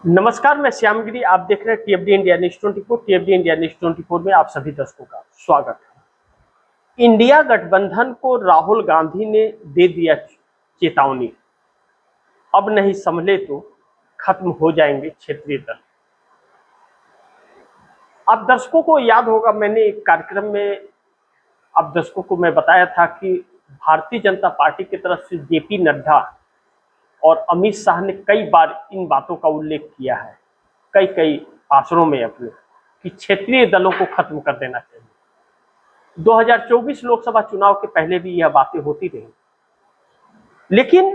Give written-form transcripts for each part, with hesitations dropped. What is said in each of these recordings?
नमस्कार, मैं श्यामगिरी। आप देख रहे हैं टीएफडी इंडिया न्यूज 24। टीएफडी इंडिया न्यूज 24 में आप सभी दर्शकों का स्वागत है। इंडिया गठबंधन को राहुल गांधी ने दे दिया चेतावनी, अब नहीं संभले तो खत्म हो जाएंगे क्षेत्रीय दल। आप दर्शकों को याद होगा, मैंने एक कार्यक्रम में आप दर्शकों को मैं बताया था कि भारतीय जनता पार्टी की तरफ से जेपी नड्डा और अमित शाह ने कई बार इन बातों का उल्लेख किया है, कई कई भाषणों में अपने, कि क्षेत्रीय दलों को खत्म कर देना चाहिए। 2024 लोकसभा चुनाव के पहले भी यह बातें होती रही, लेकिन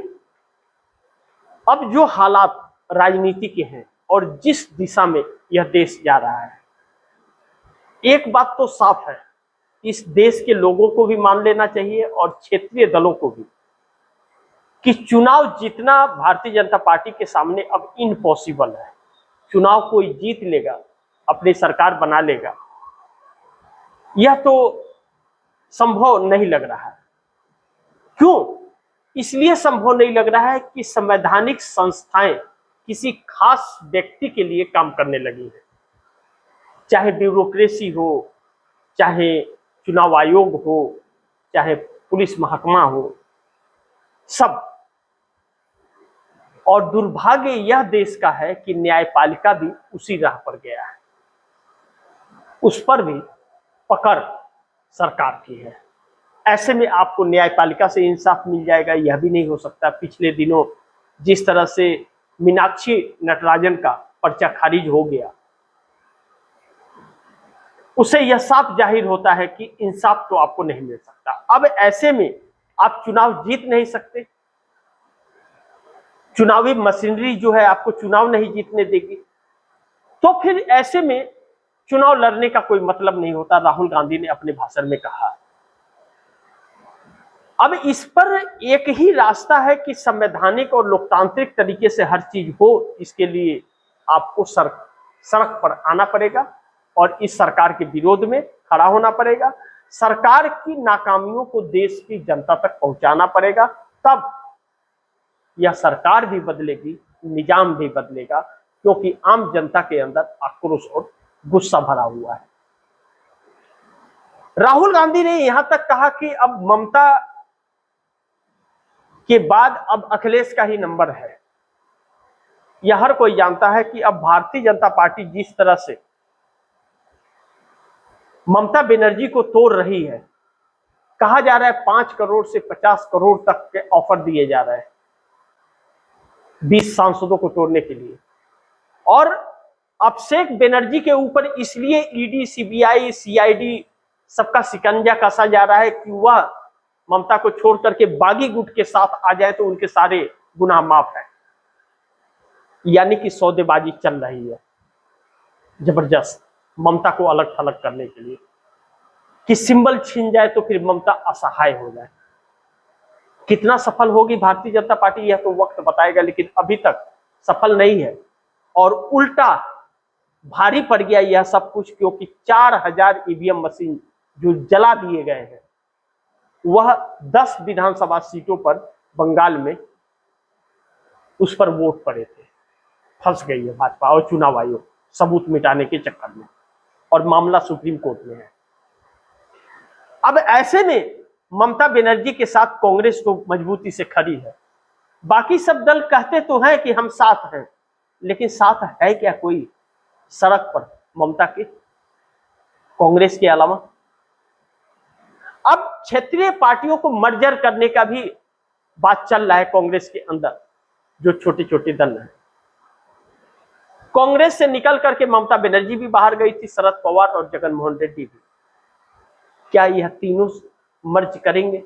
अब जो हालात राजनीति के हैं और जिस दिशा में यह देश जा रहा है, एक बात तो साफ है, इस देश के लोगों को भी मान लेना चाहिए और क्षेत्रीय दलों को भी, कि चुनाव जीतना भारतीय जनता पार्टी के सामने अब इम्पॉसिबल है। चुनाव कोई जीत लेगा, अपनी सरकार बना लेगा, यह तो संभव नहीं लग रहा है। क्यों? इसलिए संभव नहीं लग रहा है कि संवैधानिक संस्थाएं किसी खास व्यक्ति के लिए काम करने लगी है। चाहे ब्यूरोक्रेसी हो, चाहे चुनाव आयोग हो, चाहे पुलिस महकमा हो, सब। और दुर्भाग्य यह देश का है कि न्यायपालिका भी उसी राह पर गया है, उस पर भी पकड़ सरकार की है। ऐसे में आपको न्यायपालिका से इंसाफ मिल जाएगा, यह भी नहीं हो सकता। पिछले दिनों जिस तरह से मीनाक्षी नटराजन का पर्चा खारिज हो गया, उससे यह साफ जाहिर होता है कि इंसाफ तो आपको नहीं मिल सकता। अब ऐसे में आप चुनाव जीत नहीं सकते, चुनावी मशीनरी जो है आपको चुनाव नहीं जीतने देगी, तो फिर ऐसे में चुनाव लड़ने का कोई मतलब नहीं होता, राहुल गांधी ने अपने भाषण में कहा। अब इस पर एक ही रास्ता है कि संवैधानिक और लोकतांत्रिक तरीके से हर चीज हो, इसके लिए आपको सड़क पर आना पड़ेगा और इस सरकार के विरोध में खड़ा होना पड़ेगा। सरकार की नाकामियों को देश की जनता तक पहुंचाना पड़ेगा, तब यह सरकार भी बदलेगी, निजाम भी बदलेगा, क्योंकि आम जनता के अंदर आक्रोश और गुस्सा भरा हुआ है। राहुल गांधी ने यहां तक कहा कि अब ममता के बाद अब अखिलेश का ही नंबर है। यह हर कोई जानता है कि अब भारतीय जनता पार्टी जिस तरह से ममता बनर्जी को तोड़ रही है, कहा जा रहा है 5 करोड़ से 50 करोड़ तक के ऑफर दिए जा रहे हैं 20 सांसदों को तोड़ने के लिए। और अभिषेक बनर्जी के ऊपर इसलिए ईडी, सीबीआई, सीआईडी सबका शिकंजा कसा जा रहा है कि वह ममता को छोड़ करके बागी गुट के साथ आ जाए तो उनके सारे गुनाह माफ है। यानी कि सौदेबाजी चल रही है जबरदस्त, ममता को अलग थलग करने के लिए, कि सिंबल छीन जाए तो फिर ममता असहाय हो जाए। कितना सफल होगी भारतीय जनता पार्टी, यह तो वक्त बताएगा, लेकिन अभी तक सफल नहीं है। और उल्टा भारी पड़ गया यह सब कुछ, क्योंकि 4000 ईवीएम मशीन जो जला दिए गए हैं, वह 10 विधानसभा सीटों पर बंगाल में उस पर वोट पड़े थे। फंस गई है भाजपा और चुनाव आयोग सबूत मिटाने के चक्कर में, और मामला सुप्रीम कोर्ट में है। अब ऐसे में ममता बनर्जी के साथ कांग्रेस तो मजबूती से खड़ी है। बाकी सब दल कहते तो हैं कि हम साथ हैं, लेकिन साथ है क्या कोई सड़क पर ममता के, कांग्रेस के अलावा? अब क्षेत्रीय पार्टियों को मर्जर करने का भी बात चल रहा है कांग्रेस के अंदर। जो छोटे छोटे दल हैं, कांग्रेस से निकल करके ममता बनर्जी भी बाहर गई थी, शरद पवार और जगन मोहन रेड्डी भी। क्या यह तीनों मर्ज करेंगे?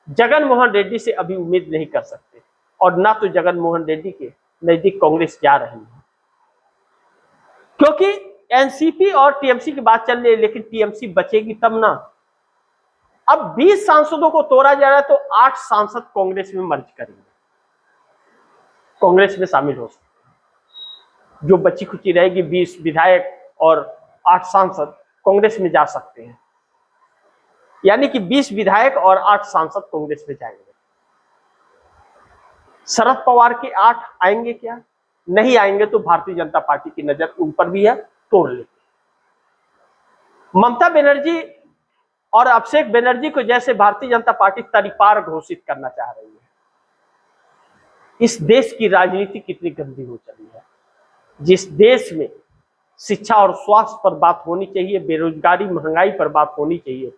जगन मोहन रेड्डी से अभी उम्मीद नहीं कर सकते, और ना तो जगन मोहन रेड्डी के नजदीक कांग्रेस जा रही है, क्योंकि एनसीपी और टीएमसी की बात चल रही है, लेकिन टीएमसी बचेगी तब ना। अब 20 सांसदों को तोड़ा जा रहा है तो 8 सांसद कांग्रेस में मर्ज करेंगे, कांग्रेस में शामिल हो सकते हैं। जो बची खुची रहेगी 20 विधायक और 8 सांसद कांग्रेस में जा सकते हैं, यानी कि 20 विधायक और 8 सांसद कांग्रेस में जाएंगे। शरद पवार के 8 आएंगे क्या? नहीं आएंगे तो भारतीय जनता पार्टी की नजर उन पर भी है, तोड़ लेंगे। ममता बनर्जी और अभिषेक बनर्जी को जैसे भारतीय जनता पार्टी तरीपार घोषित करना चाह रही है। इस देश की राजनीति कितनी गंदी हो चली है। जिस देश में शिक्षा और स्वास्थ्य पर बात होनी चाहिए, बेरोजगारी महंगाई पर बात होनी चाहिए,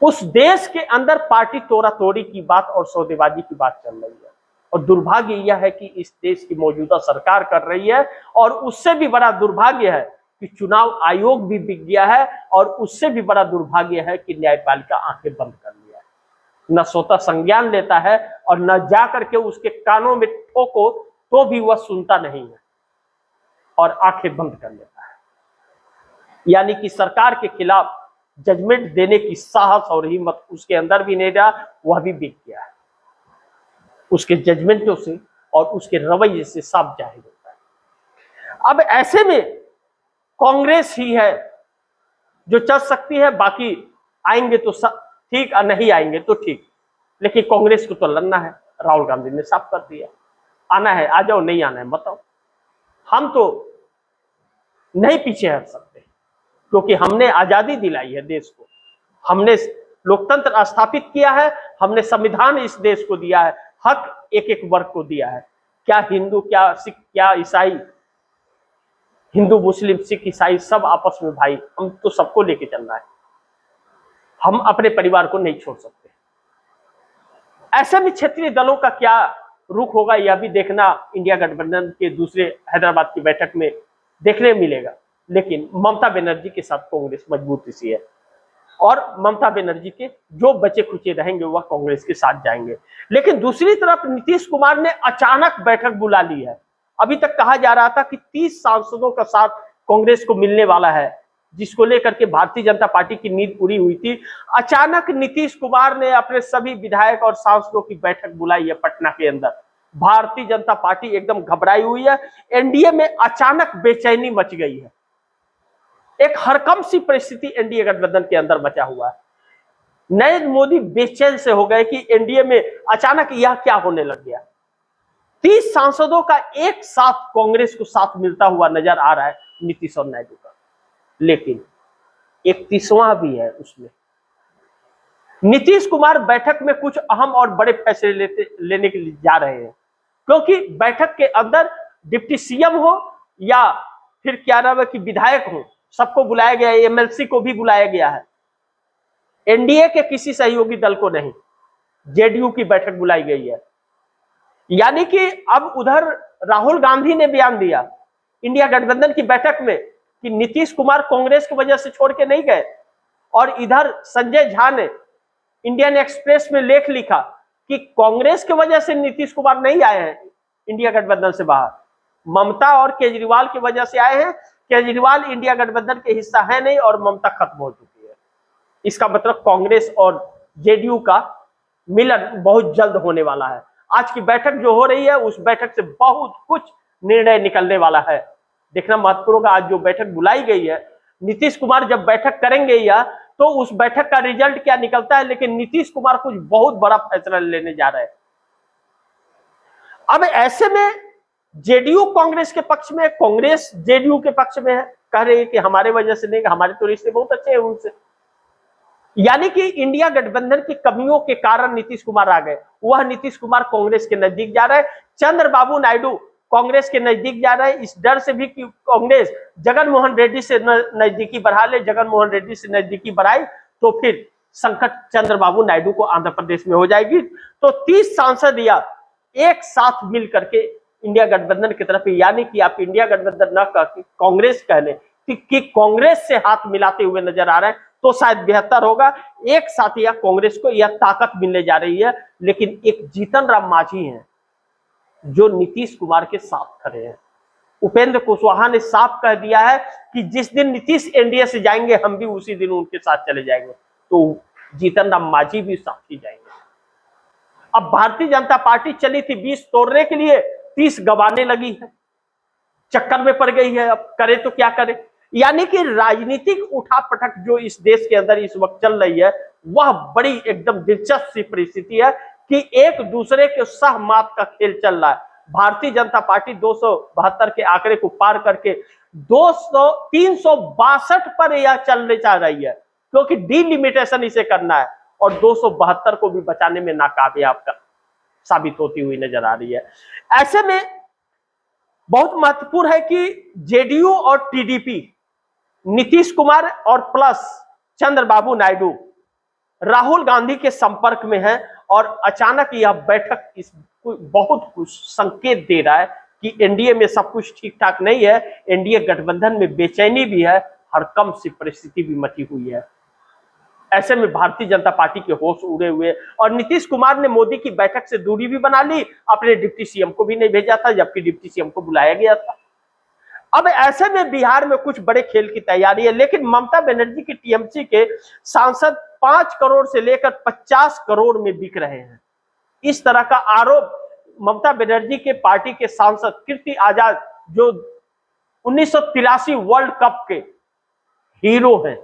उस देश के अंदर पार्टी तोड़ा तोड़ी की बात और सौदेबाजी की बात चल रही है। और दुर्भाग्य यह है कि इस देश की मौजूदा सरकार कर रही है। और उससे भी बड़ा दुर्भाग्य है कि चुनाव आयोग भी बिक गया है। और उससे भी बड़ा दुर्भाग्य है कि न्यायपालिका आंखें बंद कर लिया है, न स्वतः संज्ञान लेता है और न जा करके उसके कानों में ठोको तो भी वह सुनता नहीं है और आंखें बंद कर लेता है। यानी कि सरकार के खिलाफ जजमेंट देने की साहस और हिम्मत उसके अंदर भी नहीं रहा, वह भी बिक गया है। उसके जजमेंटों से और उसके रवैये से साफ जाहिर होता है। अब ऐसे में कांग्रेस ही है जो चल सकती है, बाकी आएंगे तो ठीक और नहीं आएंगे तो ठीक, लेकिन कांग्रेस को तो लड़ना है। राहुल गांधी ने साफ कर दिया, आना है आ जाओ, नहीं आना है बताओ। हम तो नहीं पीछे हट सकते क्योंकि हमने आजादी दिलाई है देश को, हमने लोकतंत्र स्थापित किया है, हमने संविधान इस देश को दिया है, हक एक एक वर्ग को दिया है। क्या हिंदू, क्या सिख, क्या ईसाई, हिंदू मुस्लिम सिख ईसाई सब आपस में भाई, हम तो सबको लेके चलना है। हम अपने परिवार को नहीं छोड़ सकते। ऐसे में क्षेत्रीय दलों का क्या रुख होगा यह भी देखना इंडिया गठबंधन के दूसरे हैदराबाद की बैठक में देखने मिलेगा। लेकिन ममता बनर्जी के साथ कांग्रेस मजबूती से है और ममता बनर्जी के जो बचे खुचे रहेंगे वह कांग्रेस के साथ जाएंगे। लेकिन दूसरी तरफ नीतीश कुमार ने अचानक बैठक बुला ली है। अभी तक कहा जा रहा था कि 30 सांसदों का साथ कांग्रेस को मिलने वाला है, जिसको लेकर के भारतीय जनता पार्टी की नींद उड़ी हुई थी। अचानक नीतीश कुमार ने अपने सभी विधायक और सांसदों की बैठक बुलाई है पटना के अंदर। भारतीय जनता पार्टी एकदम घबराई हुई है। एनडीए में अचानक बेचैनी मच गई है। एक हरकम सी परिस्थिति एनडीए गठबंधन के अंदर बचा हुआ है। नरेंद्र मोदी बेचैन से हो गए कि एनडीए में अचानक यह क्या होने लग गया। 30 सांसदों का एक साथ कांग्रेस को साथ मिलता हुआ नजर आ रहा है नीतीश और नायडू का, लेकिन 31वां भी है उसमें। नीतीश कुमार बैठक में कुछ अहम और बड़े फैसले लेने के लिए जा रहे हैं, क्योंकि बैठक के अंदर डिप्टी सीएम हो या फिर क्या नाम है कि विधायक हो, सबको बुलाया गया है। एमएलसी को भी बुलाया गया है। एनडीए के किसी सहयोगी दल को नहीं, जेडीयू की बैठक बुलाई गई है। यानी कि अब उधर राहुल गांधी ने बयान दिया इंडिया गठबंधन की बैठक में कि नीतीश कुमार कांग्रेस की वजह से छोड़ के नहीं गए, और इधर संजय झा ने इंडियन एक्सप्रेस में लेख लिखा कि कांग्रेस की वजह से नीतीश कुमार नहीं आए हैं इंडिया गठबंधन से बाहर, ममता और केजरीवाल की वजह से आए हैं। केजरीवाल इंडिया गठबंधन के हिस्सा है नहीं और ममता खत्म हो चुकी है। इसका मतलब कांग्रेस और जेडीयू का मिलन बहुत जल्द होने वाला है। आज की बैठक जो हो रही है उस बैठक से बहुत कुछ निर्णय निकलने वाला है। देखना महत्वपूर्ण होगा। आज जो बैठक बुलाई गई है, नीतीश कुमार जब बैठक करेंगे या तो उस बैठक का रिजल्ट क्या निकलता है, लेकिन नीतीश कुमार कुछ बहुत बड़ा फैसला लेने जा रहे हैं। अब ऐसे में जेडीयू कांग्रेस के पक्ष में, कांग्रेस जेडीयू के पक्ष में है, कह रहे हैं कि हमारे वजह से नहीं, हमारे तो रिश्ते बहुत अच्छे हैं उनसे। यानी कि इंडिया गठबंधन की कमियों के कारण नीतीश कुमार आ गए। वह नीतीश कुमार कांग्रेस के नजदीक जा रहे हैं। चंद्रबाबू नायडू कांग्रेस के नजदीक जा रहे हैं, इस डर से भी कि कांग्रेस जगनमोहन रेड्डी से नजदीकी बढ़ा ले। जगनमोहन रेड्डी से नजदीकी बढ़ाई तो फिर संकट चंद्रबाबू नायडू को आंध्र प्रदेश में हो जाएगी। तो 30 सांसद या एक साथ मिल करके इंडिया गठबंधन की तरफ, यानी कि आप इंडिया गठबंधन न करके कांग्रेस कह लें कि कांग्रेस से हाथ मिलाते हुए नजर आ रहे हैं तो शायद बेहतर होगा। एक साथ या कांग्रेस को यह ताकत मिलने जा रही है। लेकिन एक जीतन राम मांझी हैं जो नीतीश कुमार के साथ खड़े हैं। उपेंद्र कुशवाहा ने साफ कह दिया है कि जिस दिन नीतीश एनडीए से जाएंगे हम भी उसी दिन उनके साथ चले जाएंगे। तो जीतन राम मांझी भी साथ ही जाएंगे। अब भारतीय जनता पार्टी चली थी 20 तोड़ने के लिए, 30 गंवाने लगी है, चक्कर में पड़ गई है। अब करे तो क्या करे। यानी कि राजनीतिक उठापटक जो इस देश के अंदर इस वक्त चल रही है वह बड़ी एकदम दिलचस्प सी परिस्थिति है कि एक दूसरे के सहमत का खेल चल रहा है। भारतीय जनता पार्टी 272 के आंकड़े को पार करके 362 पर यह चलने चाह रही है, क्योंकि डिलिमिटेशन इसे करना है और 272 को भी बचाने में नाकामयाब साबित होती हुई नजर आ रही है। ऐसे में बहुत महत्वपूर्ण है कि जेडीयू और टीडीपी, नीतीश कुमार और प्लस चंद्रबाबू नायडू राहुल गांधी के संपर्क में है और अचानक यह बैठक इस बहुत कुछ संकेत दे रहा है कि एनडीए में सब कुछ ठीक ठाक नहीं है, एनडीए गठबंधन में बेचैनी भी है, हड़कंप सी परिस्थिति भी मची हुई है। ऐसे में भारतीय जनता पार्टी के होश उड़े हुए और नीतीश कुमार ने मोदी की बैठक से दूरी भी बना ली, अपने डिप्टी सीएम को भी नहीं भेजा था, जबकि डिप्टी सीएम को बुलाया गया था। अब ऐसे में बिहार में कुछ बड़े खेल की तैयारी है, लेकिन ममता बनर्जी की टीएमसी के सांसद 5 करोड़ से लेकर 50 करोड़ में बिक रहे हैं। इस तरह का आरोप ममता बनर्जी के पार्टी के सांसद कीर्ति आजाद, जो 1983 वर्ल्ड कप के हीरो हैं,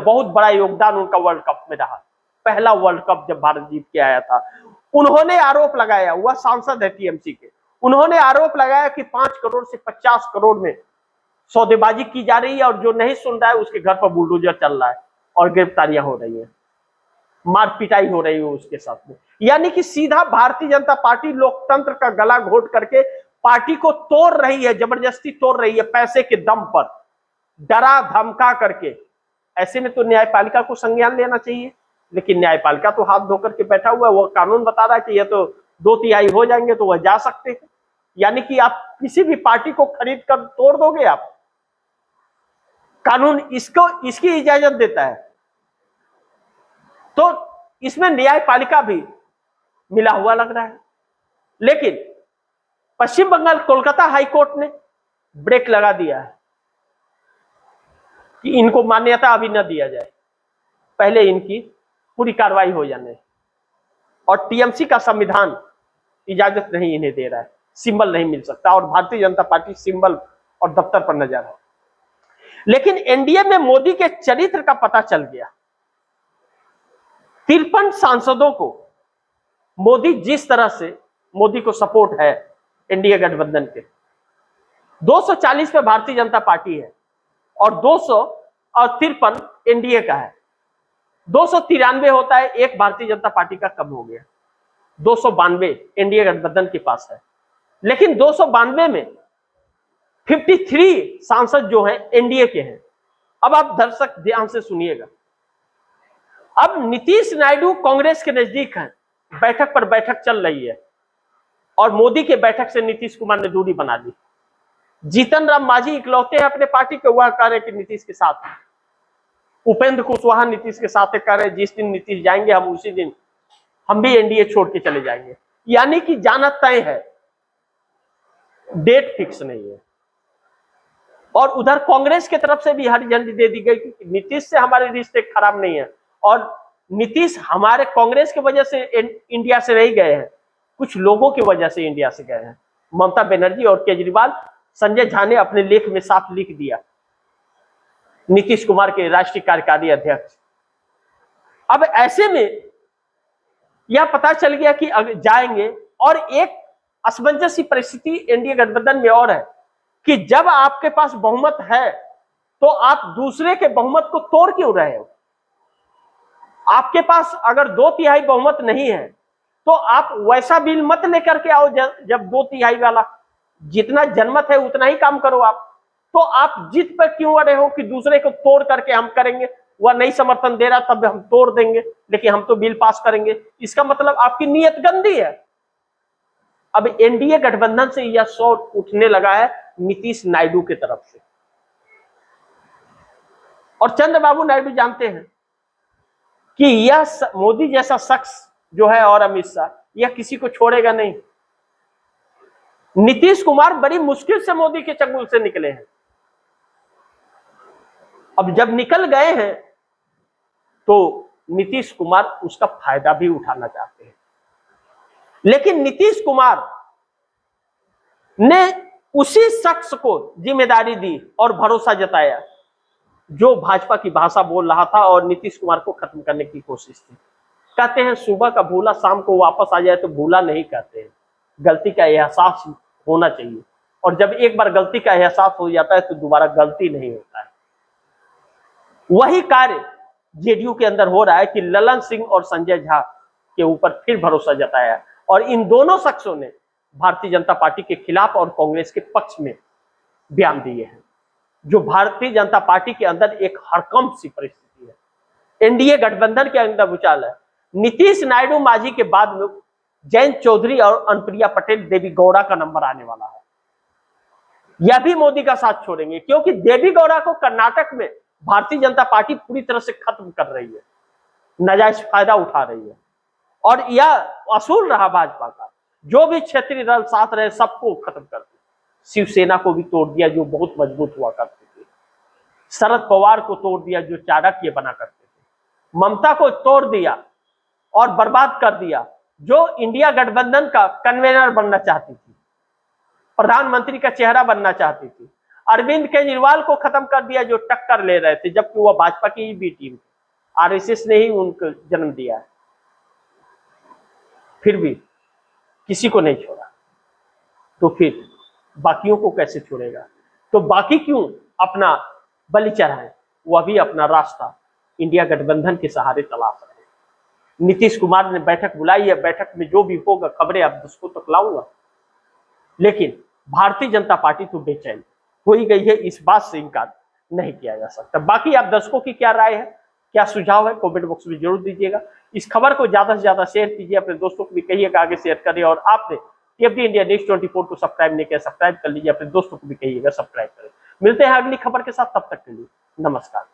बहुत बड़ा योगदान उनका वर्ल्ड कप में रहा, पहला वर्ल्ड कप जब भारत जीत के आया था, उन्होंने आरोप लगाया, वह सांसद है टीएमसी के, उन्होंने आरोप लगाया कि 5 करोड़ से 50 करोड़ में सौदेबाजी की जा रही है और जो नहीं सुन रहा है उसके घर पर बुलडोजर चल रहा है और गिरफ्तारियां हो रही है, मार पिटाई हो रही है उसके साथ में। यानी कि सीधा भारतीय जनता पार्टी लोकतंत्र का गला घोट करके पार्टी को तोड़ रही है, जबरदस्ती तोड़ रही है, पैसे के दम पर, डरा धमका करके। ऐसे में तो न्यायपालिका को संज्ञान लेना चाहिए, लेकिन न्यायपालिका तो हाथ धोकर के बैठा हुआ है, वो कानून बता रहा है कि ये तो 2/3 हो जाएंगे तो वह जा सकते हैं। यानी कि आप किसी भी पार्टी को खरीद कर तोड़ दोगे आप, कानून इसकी इजाजत देता है, तो इसमें न्यायपालिका भी मिला हुआ लग रहा है। लेकिन पश्चिम बंगाल कोलकाता हाईकोर्ट ने ब्रेक लगा दिया है कि इनको मान्यता अभी न दिया जाए, पहले इनकी पूरी कार्रवाई हो जाने, और टीएमसी का संविधान इजाजत नहीं इन्हें दे रहा है, सिंबल नहीं मिल सकता, और भारतीय जनता पार्टी सिंबल और दफ्तर पर नजर है। लेकिन एनडीए में मोदी के चरित्र का पता चल गया। 53 सांसदों को मोदी, जिस तरह से मोदी को सपोर्ट है एनडीए गठबंधन के, 240 पे भारतीय जनता पार्टी है और 253 एनडीए का है, 293 होता है, एक भारतीय जनता पार्टी का कम हो गया, 292 एनडीए गठबंधन के पास है। लेकिन 292 में 53 सांसद जो हैं एनडीए के हैं। अब आप दर्शक ध्यान से सुनिएगा, अब नीतीश नायडू कांग्रेस के नजदीक हैं, बैठक पर बैठक चल रही है और मोदी के बैठक से नीतीश कुमार ने दूरी बना ली। जीतन राम मांझी इकलौते हैं अपने पार्टी के, वह कह रहे कि नीतीश के साथ है। उपेंद्र कुशवाहा नीतीश के साथ कह रहे जिस दिन नीतीश जाएंगे हम उसी दिन हम भी एनडीए छोड़ के चले जाएंगे। यानी कि जाना तय है, डेट फिक्स नहीं है। और उधर कांग्रेस की तरफ से भी हरी झंडी दे दी गई कि नीतीश से हमारे रिश्ते खराब नहीं है, और नीतीश हमारे कांग्रेस की वजह से इंडिया से नहीं गए हैं, कुछ लोगों की वजह से इंडिया से गए हैं। ममता बनर्जी और केजरीवाल, संजय झा ने अपने लेख में साफ लिख दिया, नीतीश कुमार के राष्ट्रीय कार्यकारी अध्यक्ष। अब ऐसे में यह पता चल गया कि जाएंगे, और एक असमंजस परिस्थिति एनडीए गठबंधन में और है कि जब आपके पास बहुमत है तो आप दूसरे के बहुमत को तोड़ क्यों रहे हो। आपके पास अगर 2/3 बहुमत नहीं है तो आप वैसा बिल मत लेकर के आओ जब 2/3 वाला, जितना जनमत है उतना ही काम करो आप। तो आप जिद पर क्यों अड़े हो कि दूसरे को तोड़ करके हम करेंगे, वह नहीं समर्थन दे रहा तब हम तोड़ देंगे लेकिन हम तो बिल पास करेंगे। इसका मतलब आपकी नीयत गंदी है। अब एनडीए गठबंधन से यह शोर उठने लगा है नीतीश नायडू की तरफ से, और चंद्रबाबू नायडू जानते हैं कि यह मोदी जैसा शख्स जो है और अमित शाह, यह किसी को छोड़ेगा नहीं। नीतीश कुमार बड़ी मुश्किल से मोदी के चंगुल से निकले हैं। अब जब निकल गए हैं तो नीतीश कुमार उसका फायदा भी उठाना चाहते हैं, लेकिन नीतीश कुमार ने उसी शख्स को जिम्मेदारी दी और भरोसा जताया जो भाजपा की भाषा बोल रहा था और नीतीश कुमार को खत्म करने की कोशिश थी। कहते हैं सुबह का भूला शाम को वापस आ जाए तो भूला नहीं कहते हैं, गलती का एहसास होना चाहिए, और जब एक बार गलती का एहसास हो जाता है तो दोबारा गलती नहीं होता है। वही कार्य जेडीयू के अंदर हो रहा है कि ललन सिंह और संजय झा के ऊपर फिर भरोसा जताया, और इन दोनों शख्सों ने भारतीय जनता पार्टी के खिलाफ और कांग्रेस के पक्ष में बयान दिए हैं, जो भारतीय जनता पार्टी के अंदर एक हड़कंप सी परिस्थिति है। एनडीए गठबंधन के अंदर भूचाल है। नीतीश नायडू मांझी के बाद में जयंत चौधरी और अनुप्रिया पटेल देवी गौड़ा का नंबर आने वाला है। यह भी मोदी का साथ छोड़ेंगे, क्योंकि देवी गौड़ा को कर्नाटक में भारतीय जनता पार्टी पूरी तरह से खत्म कर रही है, नाजायज फायदा उठा रही है, और यह असूल रहा भाजपा का, जो भी क्षेत्रीय दल साथ रहे सबको खत्म कर दिया। शिवसेना को भी तोड़ दिया जो बहुत मजबूत हुआ करते थे, शरद पवार को तोड़ दिया जो चाणक्य बना करते थे, ममता को तोड़ दिया और बर्बाद कर दिया जो इंडिया गठबंधन का कन्वेनर बनना चाहती थी, प्रधानमंत्री का चेहरा बनना चाहती थी। अरविंद केजरीवाल को खत्म कर दिया जो टक्कर ले रहे थे, जबकि वह भाजपा की ही बी टीम थी, आरएसएस ने ही उनको जन्म दिया है, फिर भी किसी को नहीं छोड़ा, तो फिर बाकियों को कैसे छोड़ेगा? तो बाकी क्यों अपना बलि चढ़ाएं, वह भी अपना रास्ता इंडिया गठबंधन के सहारे तलाश रहे हैं। नीतीश कुमार ने बैठक बुलाई है, बैठक में जो भी होगा खबरें आप दर्शकों तक लाऊंगा, लेकिन भारतीय जनता पार्टी तो बेचैन हो ही गई है, इस बात से इनकार नहीं किया जा सकता। बाकी आप दर्शकों की क्या राय है, क्या सुझाव है, कमेंट बॉक्स में जरूर दीजिएगा। इस खबर को ज्यादा से ज्यादा शेयर कीजिए, अपने दोस्तों को भी कहिएगा आगे शेयर करें, और आपने टीएफडी इंडिया न्यूज़ 24 को सब्सक्राइब नहीं किया सब्सक्राइब कर लीजिए, अपने दोस्तों को भी कहिएगा सब्सक्राइब करें। मिलते हैं अगली खबर के साथ, तब तक के लिए नमस्कार।